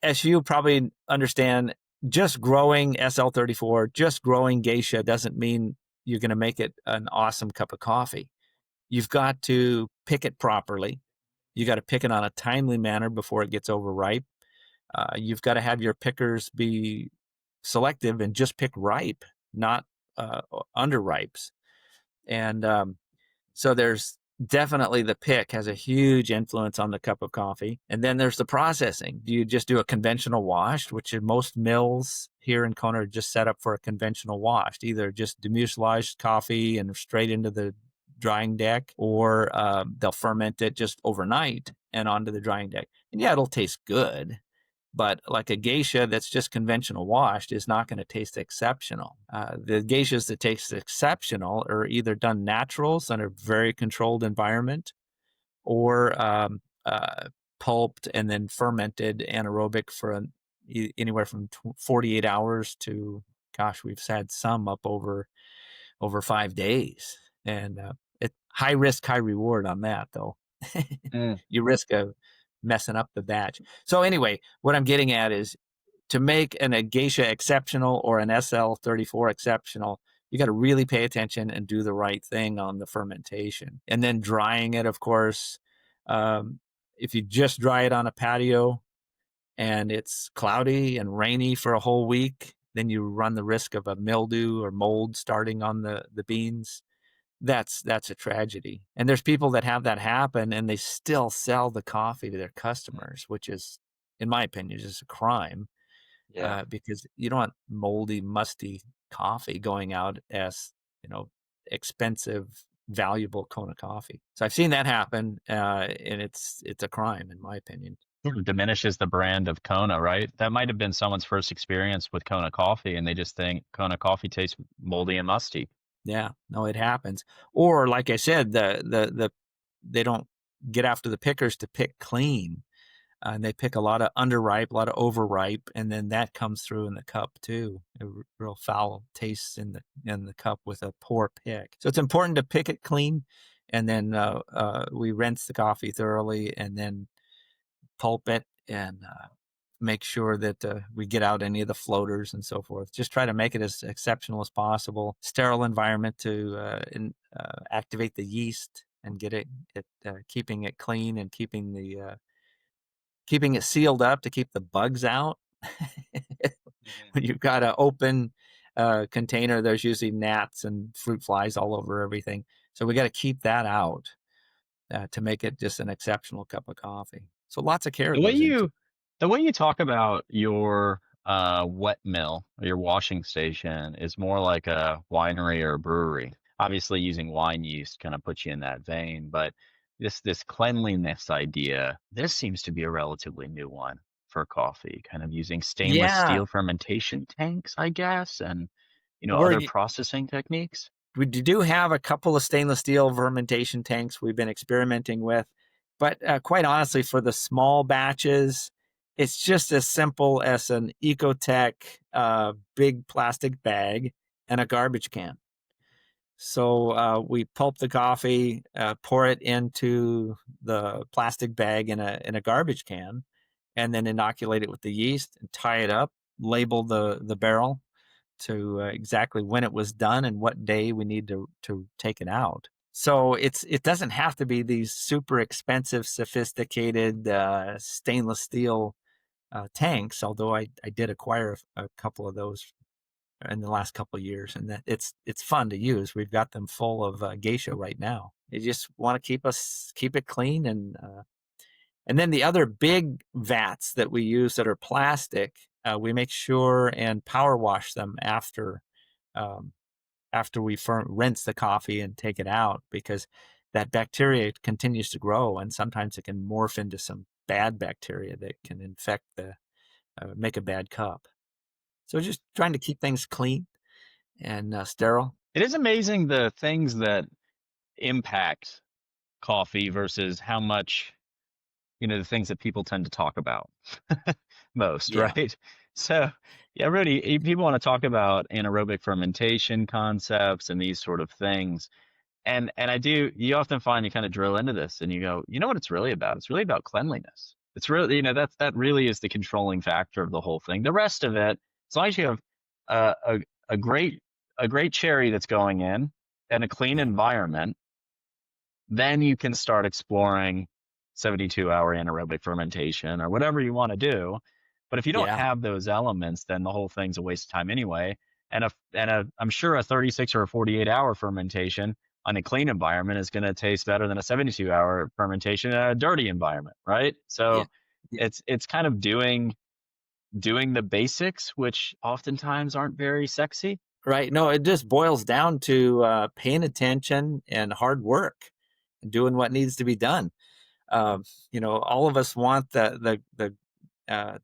as you probably understand, just growing SL-34, just growing geisha doesn't mean you're going to make it an awesome cup of coffee. You've got to pick it properly. You got to pick it on a timely manner before it gets overripe. You've got to have your pickers be selective and just pick ripe, not underripes. And so there's definitely the pick has a huge influence on the cup of coffee. And then there's the processing. Do you just do a conventional wash, which in most mills here in Kona are just set up for a conventional wash, either just demucilaged coffee and straight into the drying deck, or they'll ferment it just overnight and onto the drying deck. And yeah, it'll taste good, but like a geisha that's just conventional washed is not going to taste exceptional. The geishas that taste exceptional are either done naturals under a very controlled environment, or pulped and then fermented anaerobic for anywhere from 48 hours to, gosh, we've had some up over 5 days. And it high risk, high reward on that, though. Mm, You risk of messing up the batch. So anyway, what I'm getting at is to make a geisha exceptional or an SL-34 exceptional, you got to really pay attention and do the right thing on the fermentation. And then drying it, of course. Um, if you just dry it on a patio and it's cloudy and rainy for a whole week, then you run the risk of a mildew or mold starting on the beans. That's a tragedy. And there's people that have that happen and they still sell the coffee to their customers, which is, in my opinion, just a crime, yeah. because you don't want moldy, musty coffee going out as, you know, expensive, valuable Kona coffee. So I've seen that happen, and it's a crime, in my opinion. Sort of diminishes the brand of Kona, right? That might have been someone's first experience with Kona coffee, and they just think Kona coffee tastes moldy and musty. Yeah, no, it happens. Or like I said, they don't get after the pickers to pick clean. And they pick a lot of underripe, a lot of overripe, and then that comes through in the cup too. Real foul tastes in the cup with a poor pick. So it's important to pick it clean, and then we rinse the coffee thoroughly, and then pulp it, and make sure that we get out any of the floaters and so forth. Just try to make it as exceptional as possible. Sterile environment to activate the yeast and get it keeping it clean and keeping it sealed up to keep the bugs out. When you've got an open container, there's usually gnats and fruit flies all over everything. So we got to keep that out to make it just an exceptional cup of coffee. So lots of care The way goes into you it. the way you talk about your wet mill or your washing station is more like a winery or a brewery. Obviously, using wine yeast kind of puts you in that vein, but this cleanliness idea, this seems to be a relatively new one for coffee, kind of using stainless Yeah, steel fermentation tanks, I guess, and other we're processing techniques. we do have a couple of stainless steel fermentation tanks we've been experimenting with, but quite honestly, for the small batches, it's just as simple as an Ecotech big plastic bag and a garbage can. So we pulp the coffee, pour it into the plastic bag in a garbage can, and then inoculate it with the yeast and tie it up. Label the barrel to exactly when it was done and what day we need to take it out. So it doesn't have to be these super expensive, sophisticated stainless steel tanks. Although I did acquire a couple of those in the last couple of years, and that it's fun to use. We've got them full of geisha right now. You just want to keep it clean, and then the other big vats that we use that are plastic, we make sure and power wash them um, after we rinse the coffee and take it out, because that bacteria continues to grow, and sometimes it can morph into some bad bacteria that can infect make a bad cup. So just trying to keep things clean and sterile. It is amazing the things that impact coffee versus how much the things that people tend to talk about most, Yeah, right? So, yeah, really, people want to talk about anaerobic fermentation concepts and these sort of things. And you often find you kind of drill into this and you go, you know what it's really about? It's really about cleanliness. It's really, that really is the controlling factor of the whole thing. The rest of it, as long as you have a, a, a great, a great cherry that's going in and a clean yeah, environment, then you can start exploring 72-hour anaerobic fermentation or whatever you want to do. But if you don't yeah, have those elements, then the whole thing's a waste of time anyway. I'm sure a 36 or a 48-hour fermentation on a clean environment is going to taste better than a 72-hour fermentation in a dirty environment, right? yeah, So yeah. it's kind of doing the basics, which oftentimes aren't very sexy. Right. No, it just boils down to paying attention and hard work and doing what needs to be done. All of us want the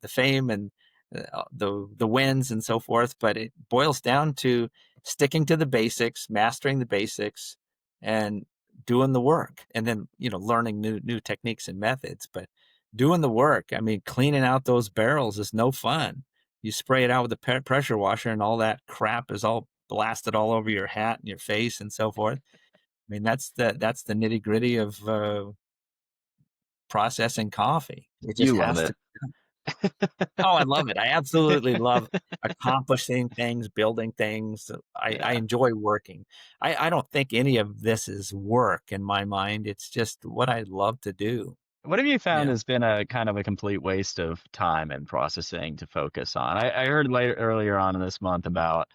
fame and the wins and so forth, but it boils down to sticking to the basics, mastering the basics, and doing the work, and then learning new techniques and methods. But doing the work, I mean, cleaning out those barrels is no fun. You spray it out with a pressure washer, and all that crap is all blasted all over your hat and your face and so forth. I mean, that's the nitty gritty of processing coffee. It just You love has it. to. Oh, I love it. I absolutely love accomplishing things, building things. I Yeah. enjoy working. I don't think any of this is work in my mind. It's just what I love to do. What have you found Yeah. has been a kind of a complete waste of time and processing to focus on? I heard earlier on in this month about,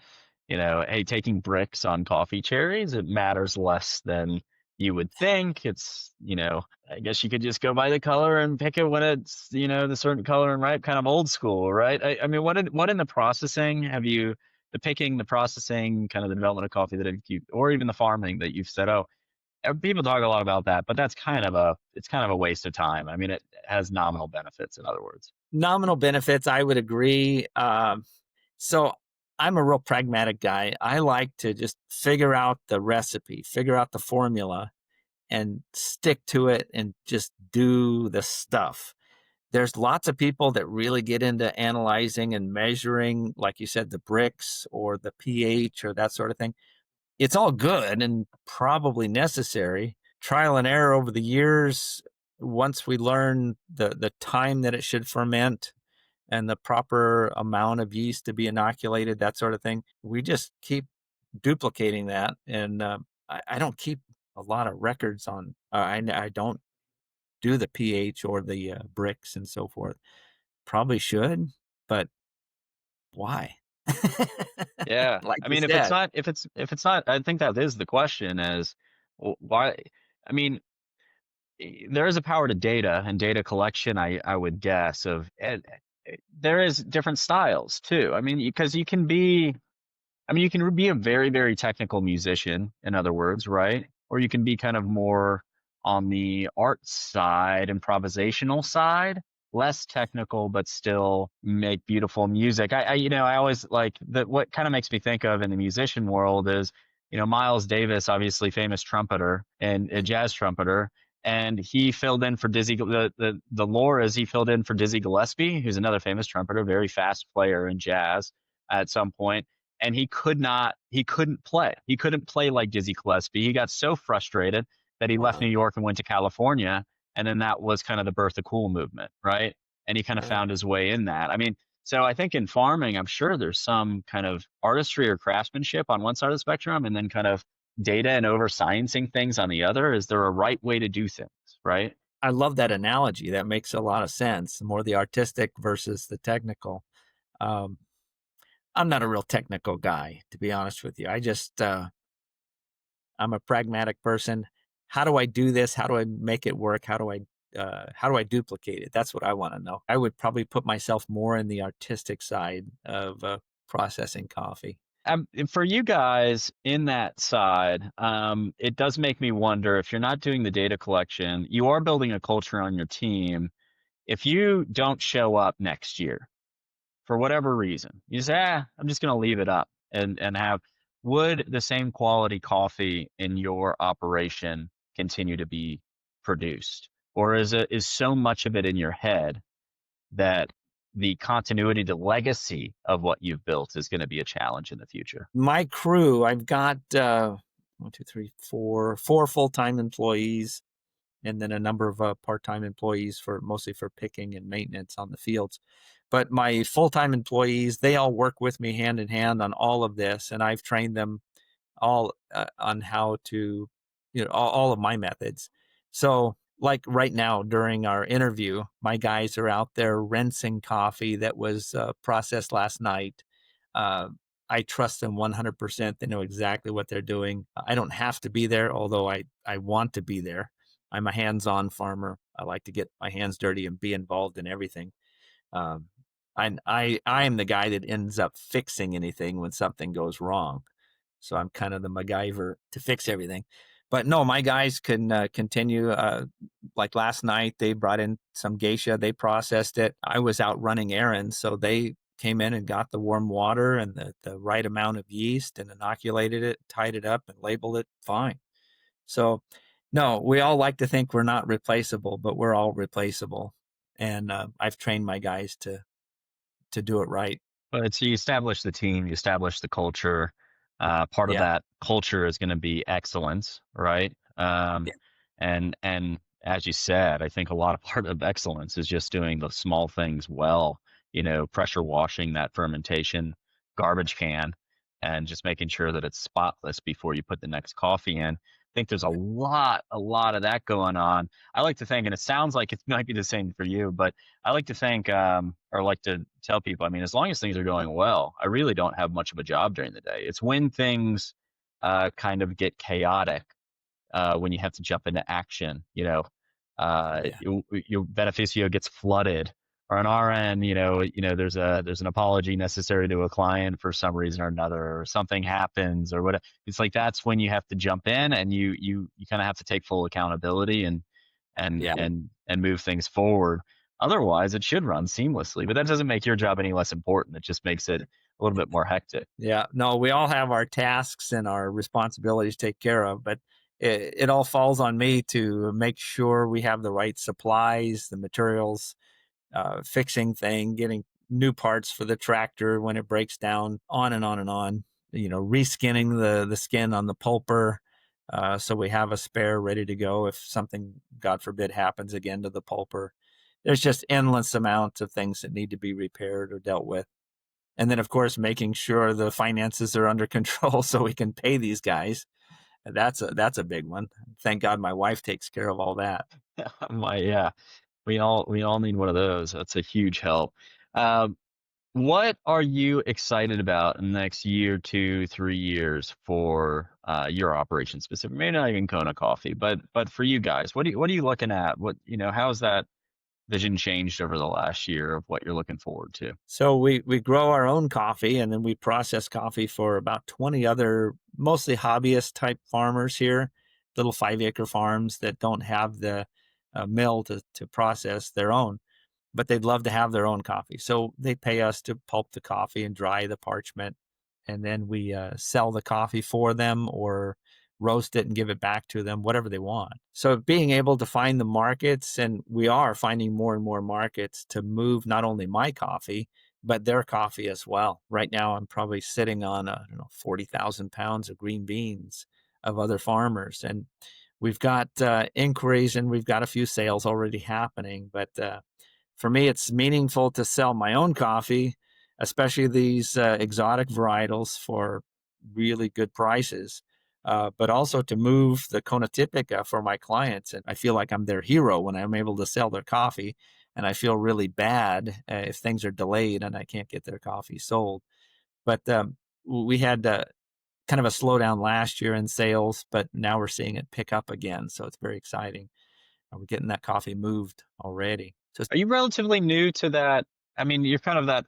hey, taking bricks on coffee cherries, it matters less than you would think. I guess you could just go by the color and pick it when it's, the certain color and ripe, kind of old school, right? I mean, what in the processing have you, the picking, the processing, kind of the development of coffee that you, or even the farming that you've said, oh, people talk a lot about that, but it's kind of a waste of time. I mean, it has nominal benefits, in other words. Nominal benefits, I would agree. So I'm a real pragmatic guy. I like to just figure out the recipe, figure out the formula, and stick to it and just do the stuff. There's lots of people that really get into analyzing and measuring, like you said, the bricks or the pH or that sort of thing. It's all good and probably necessary. Trial and error over the years, once we learn the time that it should ferment, and the proper amount of yeast to be inoculated, that sort of thing. We just keep duplicating that, and I don't keep a lot of records on. I don't do the pH or the bricks and so forth. Probably should, but why? Yeah. Like I you mean, said. if it's not, I think that is the question is why, I mean, there is a power to data and data collection, I would guess there is different styles too. I mean, because you can be, I mean, you can be a very, very technical musician, in other words, right? Or you can be kind of more on the art side, improvisational side, less technical, but still make beautiful music. I always like that. What kind of makes me think of in the musician world is, Miles Davis, obviously famous trumpeter and a jazz trumpeter. And he filled in for the lore is he filled in for Dizzy Gillespie, who's another famous trumpeter, very fast player in jazz at some point, and he couldn't play like Dizzy Gillespie. He got so frustrated that he left New Wow. York and went to California, and then that was kind of the birth of cool movement, right? And he kind of found his way in that. I mean, so I think in farming, I'm sure there's some kind of artistry or craftsmanship on one side of the spectrum, and then kind of data and over sciencing things on the other. Is there a right way to do things, right? I love that analogy. That makes a lot of sense. More the artistic versus the technical. Um, I'm not a real technical guy, to be honest with you. I'm a pragmatic person. How do I do this? How do I make it work? How do I duplicate it? That's what I want to know. I would probably put myself more in the artistic side of processing coffee. For you guys in that side, it does make me wonder if you're not doing the data collection, you are building a culture on your team. If you don't show up next year for whatever reason, you say, I'm just going to leave it up and have, would the same quality coffee in your operation continue to be produced? Or is so much of it in your head that the continuity, the legacy of what you've built is going to be a challenge in the future? My crew, I've got one, two, three, four full-time employees, and then a number of part-time employees for mostly for picking and maintenance on the fields. But my full-time employees, they all work with me hand in hand on all of this, and I've trained them all on how to, all of my methods. So, like right now during our interview, my guys are out there rinsing coffee that was processed last night. Uh, I trust them 100%. They know exactly what they're doing. I don't have to be there, although I want to be there. I'm a hands-on farmer. I like to get my hands dirty and be involved in everything. Um, I am the guy that ends up fixing anything when something goes wrong. So I'm kind of the MacGyver to fix everything. But no, my guys can continue. Like last night, they brought in some geisha. They processed it. I was out running errands, so they came in and got the warm water and the right amount of yeast and inoculated it, tied it up, and labeled it fine. So, no, we all like to think we're not replaceable, but we're all replaceable. And I've trained my guys to do it right. But so you establish the team, you establish the culture. Part of Yeah, that culture is going to be excellence, right? yeah, And as you said, I think a lot of part of excellence is just doing the small things well. Pressure washing that fermentation garbage can, and just making sure that it's spotless before you put the next coffee in. I think there's a lot of that going on. I like to think, and it sounds like it might be the same for you, but I like to think, or like to tell people, I mean, as long as things are going well, I really don't have much of a job during the day. It's when things kind of get chaotic, when you have to jump into action, yeah, your beneficio gets flooded, or on our end, there's an apology necessary to a client for some reason or another, or something happens, or what. It's like that's when you have to jump in, and you kind of have to take full accountability and yeah. and and move things forward. Otherwise, it should run seamlessly, but that doesn't make your job any less important. It just makes it a little bit more hectic. Yeah, no, we all have our tasks and our responsibilities to take care of, but it all falls on me to make sure we have the right supplies, the materials, fixing thing, getting new parts for the tractor when it breaks down, on and on and on. Reskinning the skin on the pulper, so we have a spare ready to go if something, God forbid, happens again to the pulper. there's just endless amounts of things that need to be repaired or dealt with. And then, of course, making sure the finances are under control so we can pay these guys. That's a big one. Thank God my wife takes care of all that. Yeah, we all need one of those. That's a huge help. Um, what are you excited about in the next year, 2, 3 years for your operation specific? Maybe not even Kona Coffee, but for you guys, what are you looking at? How's that vision changed over the last year of what you're looking forward to? So we grow our own coffee, and then we process coffee for about 20 other mostly hobbyist type farmers here, little 5-acre farms that don't have the mill to process their own, but they'd love to have their own coffee. So they pay us to pulp the coffee and dry the parchment, and then we sell the coffee for them or roast it and give it back to them, whatever they want. So being able to find the markets, and we are finding more and more markets to move not only my coffee, but their coffee as well. Right now, I'm probably sitting on, I don't know, 40,000 pounds of green beans of other farmers. And we've got inquiries and we've got a few sales already happening. But for me, it's meaningful to sell my own coffee, especially these exotic varietals for really good prices. But also to move the Kona Typica for my clients. And I feel like I'm their hero when I'm able to sell their coffee. And I feel really bad if things are delayed and I can't get their coffee sold. But we had kind of a slowdown last year in sales, but now we're seeing it pick up again. So it's very exciting. We're getting that coffee moved already. So Are you relatively new to that? I mean, you're kind of that.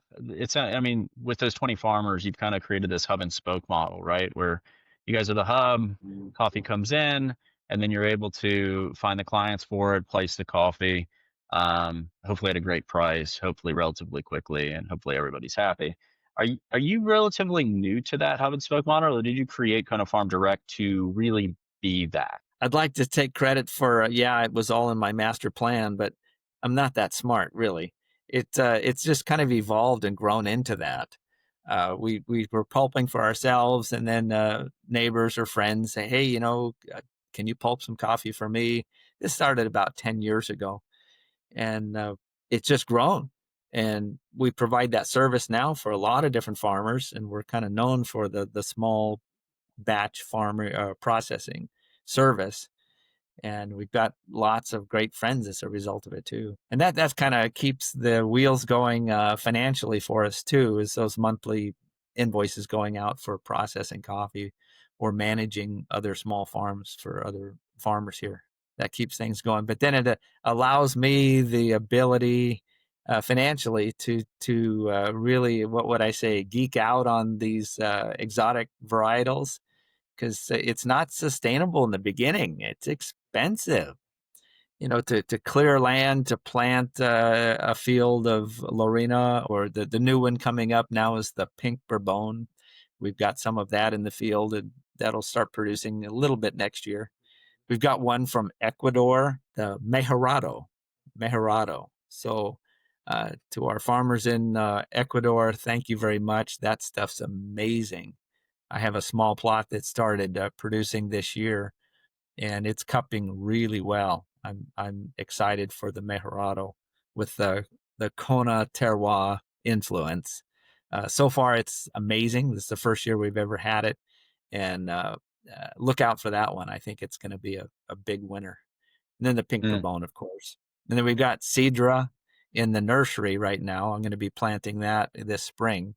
I mean, with those 20 farmers, you've kind of created this hub and spoke model, right? Where you guys are the hub, coffee comes in, and then you're able to find the clients for it, place the coffee, hopefully at a great price, hopefully relatively quickly, and hopefully everybody's happy. Are you relatively new to that hub and spoke model, or did you create kind of Farm Direct to really be that? I'd like to take credit for, yeah, it was all in my master plan, but I'm not that smart, really. It's just kind of evolved and grown into that. We were pulping for ourselves, and then neighbors or friends say, "Hey, can you pulp some coffee for me?" This started about 10 years ago, and it's just grown. And we provide that service now for a lot of different farmers, and we're kind of known for the small batch farmer processing service, and we've got lots of great friends as a result of it too. And that's kind of keeps the wheels going financially for us too, is those monthly invoices going out for processing coffee or managing other small farms for other farmers here. That keeps things going. But then it allows me the ability financially to really, what would I say, geek out on these exotic varietals, because it's not sustainable in the beginning. It's expensive, to clear land to plant a field of Lorena, or the new one coming up now is the pink Bourbon. We've got some of that in the field, and that'll start producing a little bit next year. We've got one from Ecuador, the Mejorado. So to our farmers in Ecuador, thank you very much. That stuff's amazing. I have a small plot that started producing this year, and it's cupping really well. I'm excited for the Mejorado with the Kona terroir influence. So far, it's amazing. This is the first year we've ever had it, and look out for that one. I think it's going to be a big winner. And then the pink Mm, bourbon, of course. And then we've got Cedra in the nursery right now. I'm going to be planting that this spring.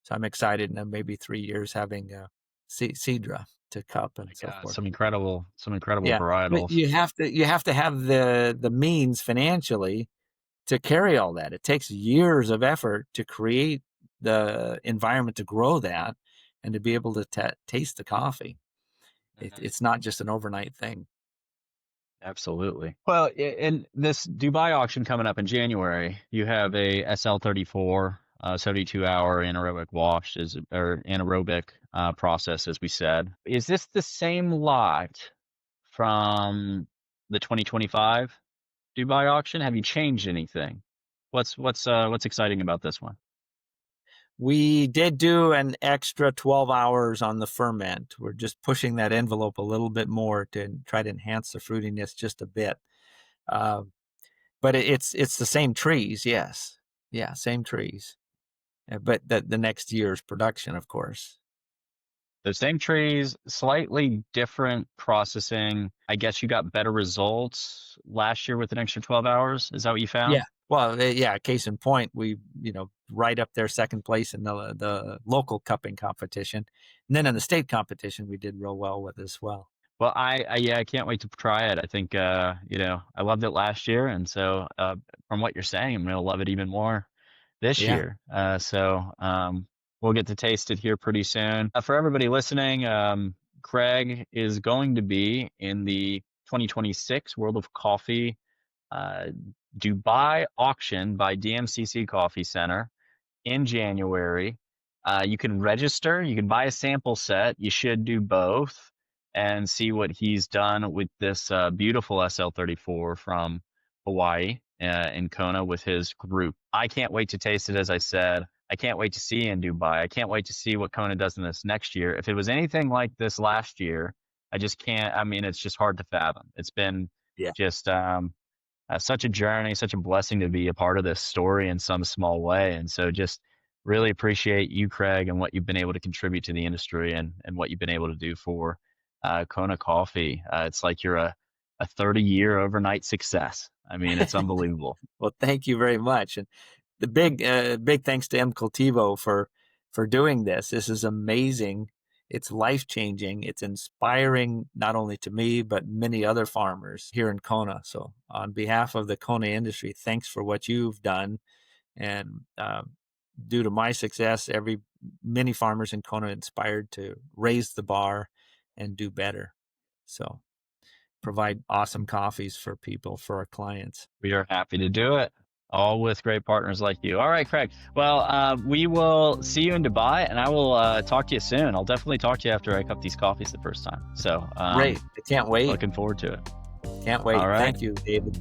So I'm excited in maybe 3 years having Cedra to cup and my so God, forth. some incredible Yeah, but varietals. you have to have the means financially to carry all that. It takes years of effort to create the environment to grow that and to be able to taste the coffee. Mhm. It's not just an overnight thing. Absolutely. Well, in this Dubai auction coming up in January, you have a SL-34, 72-hour anaerobic wash, or anaerobic process, as we said. Is this the same lot from the 2025 Dubai auction? Have you changed anything? What's exciting about this one? We did do an extra 12 hours on the ferment. We're just pushing that envelope a little bit more to try to enhance the fruitiness just a bit. Uh, but it's the same trees. Yes. Yeah. Same trees. But the next year's production, of course. The same trees, slightly different processing. I guess you got better results last year with an extra 12 hours. Is that what you Yeah. found? Well, yeah. Case in point, we, right up there, second place in the local cupping competition, and then in the state competition, we did real well with as well. Well, yeah, I can't wait to try it. I think, I loved it last year. And so, from what you're saying, I'm going to love it even more this Yeah. year. We'll get to taste it here pretty soon. For everybody listening, Kraig is going to be in the 2026 World of Coffee Dubai auction by DMCC Coffee Center in January. You can register, you can buy a sample set. You should do both and see what he's done with this beautiful SL-34 from Hawaii in Kona with his group. I can't wait to taste it, as I said. I can't wait to see in Dubai. I can't wait to see what Kona does in this next year. If it was anything like this last year, I just can't. I mean, it's just hard to fathom. It's been Yeah. just such a journey, such a blessing to be a part of this story in some small way. And so just really appreciate you, Kraig, and what you've been able to contribute to the industry and what you've been able to do for Kona Coffee. It's like you're a 30-year overnight success. I mean, it's unbelievable. Well, thank you very much, and the big thanks to M-Cultivo for doing this. This is amazing. It's life-changing. It's inspiring not only to me, but many other farmers here in Kona. So on behalf of the Kona industry, thanks for what you've done. And due to my success, many farmers in Kona inspired to raise the bar and do better. So provide awesome coffees for people, for our clients. We are happy to do it. All with great partners like you. All right, Kraig. Well, we will see you in Dubai, and I will talk to you soon. I'll definitely talk to you after I cup these coffees the first time. So Great. I can't wait. Looking forward to it. Can't wait. All right. Thank you, David.